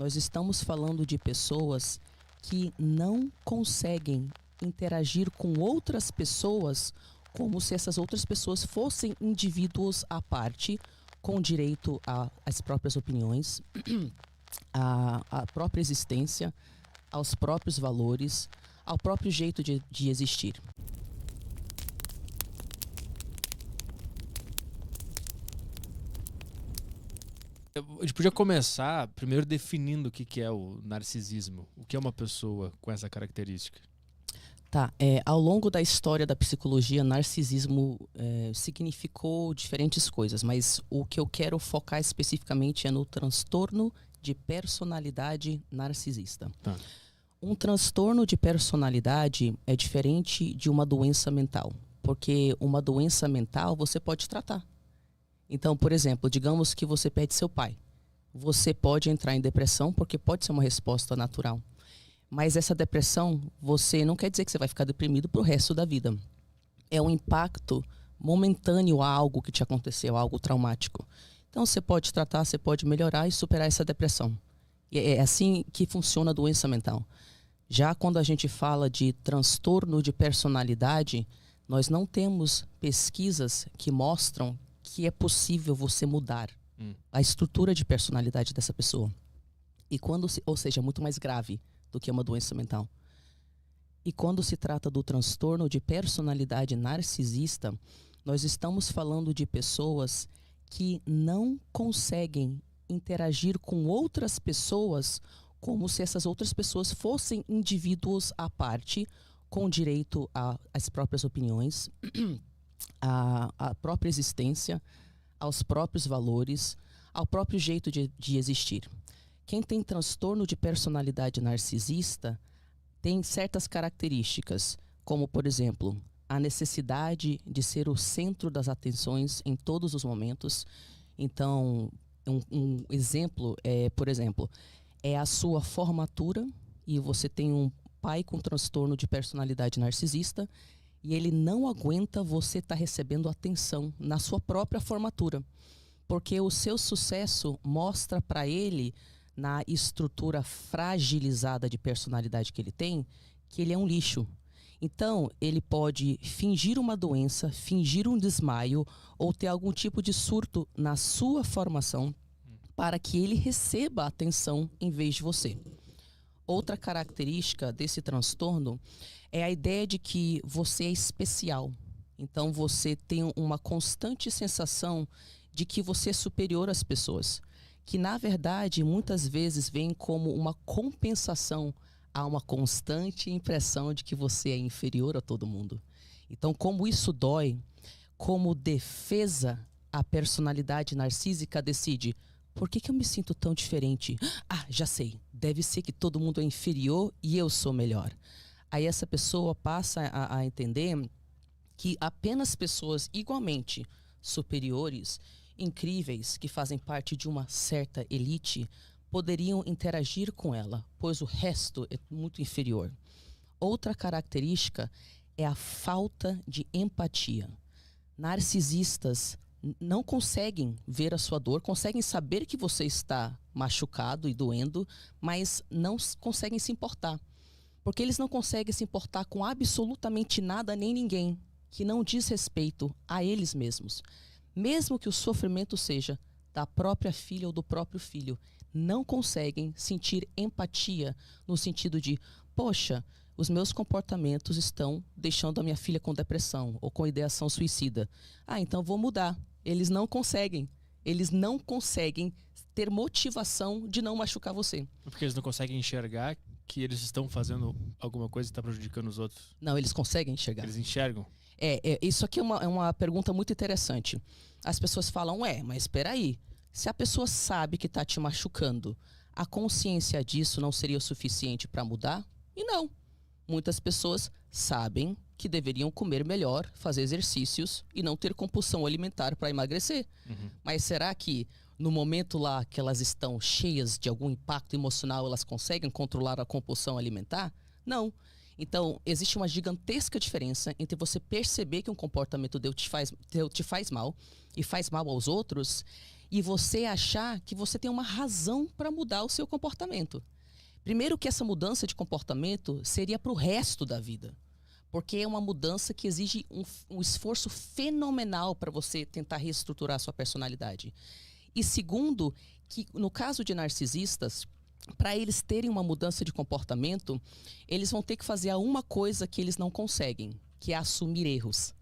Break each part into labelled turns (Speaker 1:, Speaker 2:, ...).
Speaker 1: Nós estamos falando de pessoas que não conseguem interagir com outras pessoas como se essas outras pessoas fossem indivíduos à parte, com direito às próprias opiniões, à própria existência, aos próprios valores, ao próprio jeito de existir.
Speaker 2: A gente podia começar primeiro definindo o que é o narcisismo. O que é uma pessoa com essa característica?
Speaker 1: Tá, ao longo da história da psicologia, narcisismo significou diferentes coisas, mas o que eu quero focar especificamente é no transtorno de personalidade narcisista.
Speaker 2: Tá.
Speaker 1: Um transtorno de personalidade é diferente de uma doença mental, porque uma doença mental você pode tratar. Então, por exemplo, digamos que você perde seu pai. Você pode entrar em depressão porque pode ser uma resposta natural. Mas essa depressão, você não quer dizer que você vai ficar deprimido pro resto da vida. É um impacto momentâneo a algo que te aconteceu, algo traumático. Então você pode tratar, você pode melhorar e superar essa depressão. E é assim que funciona a doença mental. Já quando a gente fala de transtorno de personalidade, nós não temos pesquisas que mostram que é possível você mudar a estrutura de personalidade dessa pessoa. Ou seja, muito mais grave do que uma doença mental. E quando se trata do transtorno de personalidade narcisista, nós estamos falando de pessoas que não conseguem interagir com outras pessoas como se essas outras pessoas fossem indivíduos à parte, com direito às próprias opiniões, à própria existência, aos próprios valores, ao próprio jeito de existir. Quem tem transtorno de personalidade narcisista tem certas características, como, por exemplo, a necessidade de ser o centro das atenções em todos os momentos. Então, um exemplo é a sua formatura e você tem um pai com transtorno de personalidade narcisista e ele não aguenta você estar recebendo atenção na sua própria formatura, porque o seu sucesso mostra para ele, na estrutura fragilizada de personalidade que ele tem, que ele é um lixo. Então, ele pode fingir uma doença, fingir um desmaio ou ter algum tipo de surto na sua formação para que ele receba atenção em vez de você. Outra característica desse transtorno é a ideia de que você é especial. Então, você tem uma constante sensação de que você é superior às pessoas, que na verdade muitas vezes vem como uma compensação a uma constante impressão de que você é inferior a todo mundo. Então, como isso dói, como defesa, a personalidade narcísica decide: por que eu me sinto tão diferente? Ah, já sei, deve ser que todo mundo é inferior e eu sou melhor. Aí essa pessoa passa a entender que apenas pessoas igualmente superiores, incríveis, que fazem parte de uma certa elite, poderiam interagir com ela, pois o resto é muito inferior. Outra característica é a falta de empatia. Narcisistas não conseguem ver a sua dor, conseguem saber que você está machucado e doendo, mas não conseguem se importar. Porque eles não conseguem se importar com absolutamente nada nem ninguém que não diz respeito a eles mesmos. Mesmo que o sofrimento seja da própria filha ou do próprio filho, não conseguem sentir empatia no sentido de: poxa, os meus comportamentos estão deixando a minha filha com depressão ou com ideação suicida. Ah, então vou mudar. Eles não conseguem. Eles não conseguem ter motivação de não machucar você.
Speaker 2: Porque eles não conseguem enxergar que eles estão fazendo alguma coisa que está prejudicando os outros.
Speaker 1: Não, eles conseguem enxergar.
Speaker 2: Eles enxergam.
Speaker 1: Isso aqui é uma pergunta muito interessante. As pessoas falam: mas espera aí, se a pessoa sabe que está te machucando, a consciência disso não seria o suficiente para mudar? E não. Muitas pessoas sabem que deveriam comer melhor, fazer exercícios e não ter compulsão alimentar para emagrecer. Mas será que no momento lá que elas estão cheias de algum impacto emocional, elas conseguem controlar a compulsão alimentar? Não. Então, existe uma gigantesca diferença entre você perceber que um comportamento te faz mal e faz mal aos outros, e você achar que você tem uma razão para mudar o seu comportamento. Primeiro que essa mudança de comportamento seria para o resto da vida. Porque é uma mudança que exige um esforço fenomenal para você tentar reestruturar a sua personalidade. E segundo, que no caso de narcisistas, para eles terem uma mudança de comportamento, eles vão ter que fazer uma coisa que eles não conseguem, que é assumir erros.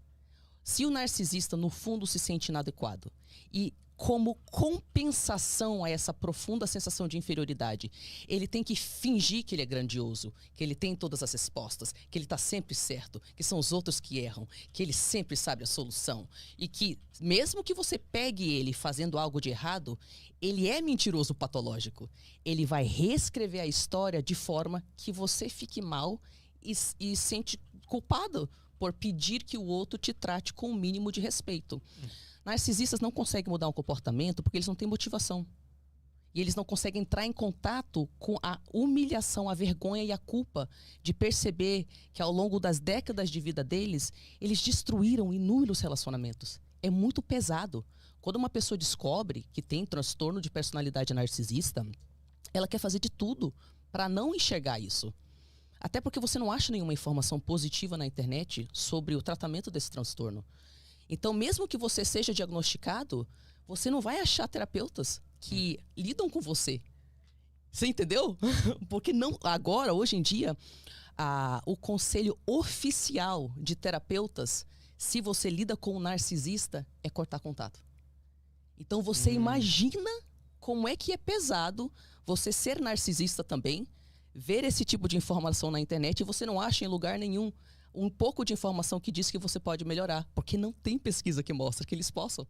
Speaker 1: Se o narcisista, no fundo, se sente inadequado e como compensação a essa profunda sensação de inferioridade, ele tem que fingir que ele é grandioso, que ele tem todas as respostas, que ele está sempre certo, que são os outros que erram, que ele sempre sabe a solução. E que, mesmo que você pegue ele fazendo algo de errado, ele é mentiroso patológico. Ele vai reescrever a história de forma que você fique mal e sente culpado por pedir que o outro te trate com o mínimo de respeito. Narcisistas não conseguem mudar um comportamento porque eles não têm motivação. E eles não conseguem entrar em contato com a humilhação, a vergonha e a culpa de perceber que ao longo das décadas de vida deles, eles destruíram inúmeros relacionamentos. É muito pesado. Quando uma pessoa descobre que tem transtorno de personalidade narcisista, ela quer fazer de tudo para não enxergar isso. Até porque você não acha nenhuma informação positiva na internet sobre o tratamento desse transtorno. Então, mesmo que você seja diagnosticado, você não vai achar terapeutas que lidam com você. Você entendeu? Porque não, agora, hoje em dia, o conselho oficial de terapeutas, se você lida com um narcisista, é cortar contato. Então, você imagina como é que é pesado você ser narcisista também, ver esse tipo de informação na internet e você não acha em lugar nenhum um pouco de informação que diz que você pode melhorar, porque não tem pesquisa que mostra que eles possam.